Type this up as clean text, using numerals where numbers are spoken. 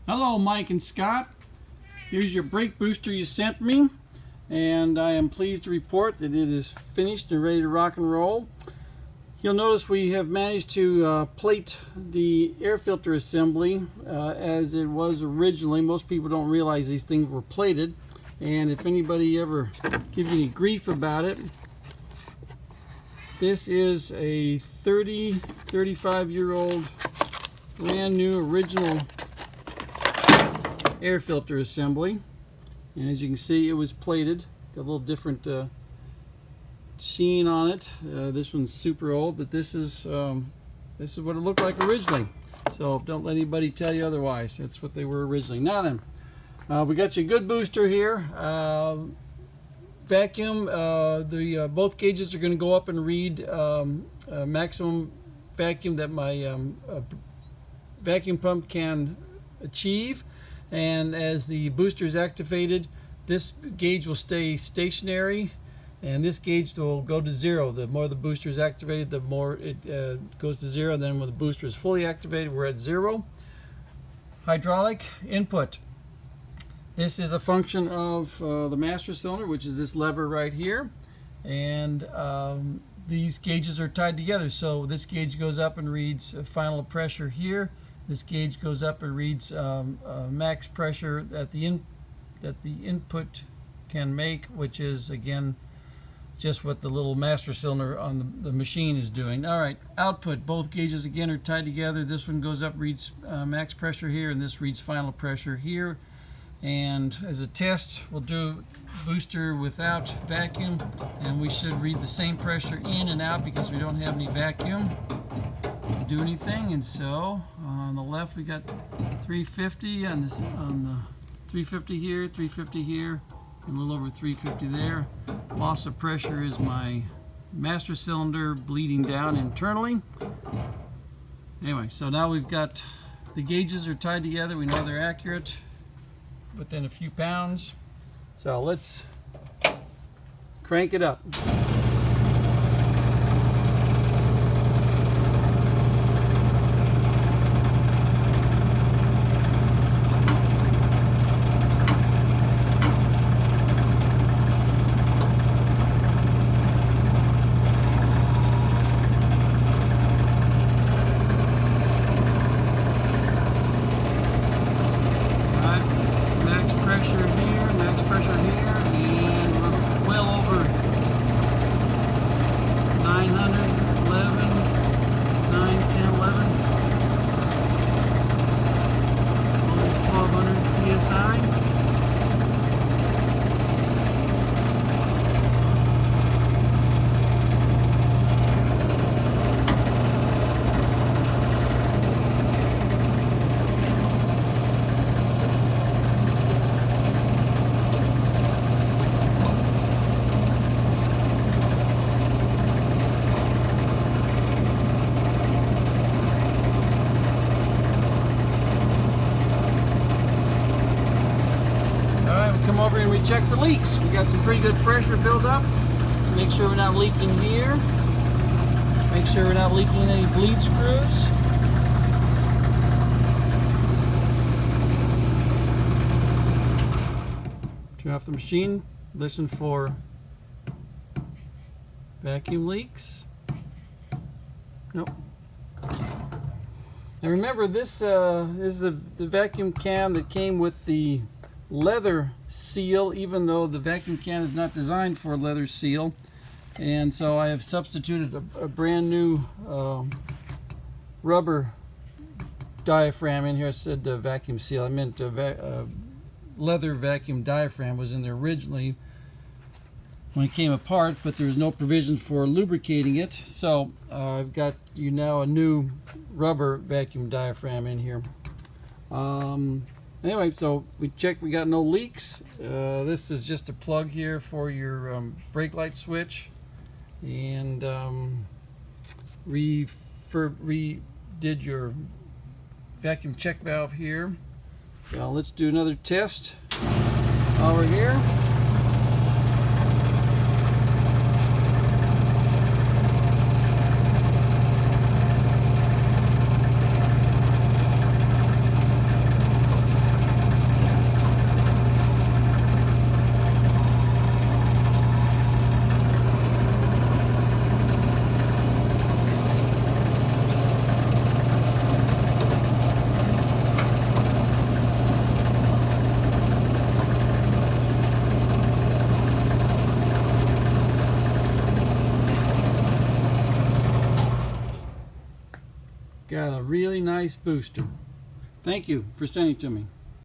Hello, Mike and Scott. Here's your brake booster you sent me, and I am pleased to report that it is finished and ready to rock and roll. You'll notice we have managed to plate the air filter assembly as it was originally. Most people don't realize these things were plated, and if anybody ever gives you any grief about it, this is a 35-year-old brand new original air filter assembly, and as you can see, it was plated. Got a little different sheen on it. This one's super old, but this is what it looked like originally. So don't let anybody tell you otherwise. That's what they were originally. Now then, we got you a good booster here. Vacuum. Both gauges are going to go up and read maximum vacuum that my vacuum pump can achieve. And as the booster is activated, this gauge will stay stationary, and this gauge will go to zero. The more the booster is activated, the more it goes to zero. And then when the booster is fully activated, we're at zero. Hydraulic input. This is a function of the master cylinder, which is this lever right here. And these gauges are tied together. So this gauge goes up and reads final pressure here. This gauge goes up and reads max pressure that the input can make, which is again just what the little master cylinder on the machine is doing. All right, output. Both gauges again are tied together. This one goes up, reads max pressure here, and this reads final pressure here. And as a test, we'll do booster without vacuum, and we should read the same pressure in and out because we don't have any vacuum to do anything. And so on the left we got 350 on the 350 here, 350 here, and a little over 350 there. Loss of pressure is my master cylinder bleeding down internally. Anyway, so now we've got the gauges are tied together. We know they're accurate within a few pounds. So let's crank it up. Come over and we check for leaks. We got some pretty good pressure built up. Make sure we're not leaking here. Make sure we're not leaking any bleed screws. Turn off the machine. Listen for vacuum leaks. Nope. Now remember, this is the vacuum can that came with the leather seal, even though the vacuum can is not designed for a leather seal. And so I have substituted a brand new rubber diaphragm in here. I said vacuum seal. I meant leather vacuum diaphragm was in there originally when it came apart, but there was no provision for lubricating it. So I've got you now a new rubber vacuum diaphragm in here. Anyway, so we checked, we got no leaks. This is just a plug here for your brake light switch, and redid your vacuum check valve here. So let's do another test over here. got a really nice booster. Thank you for sending it to me.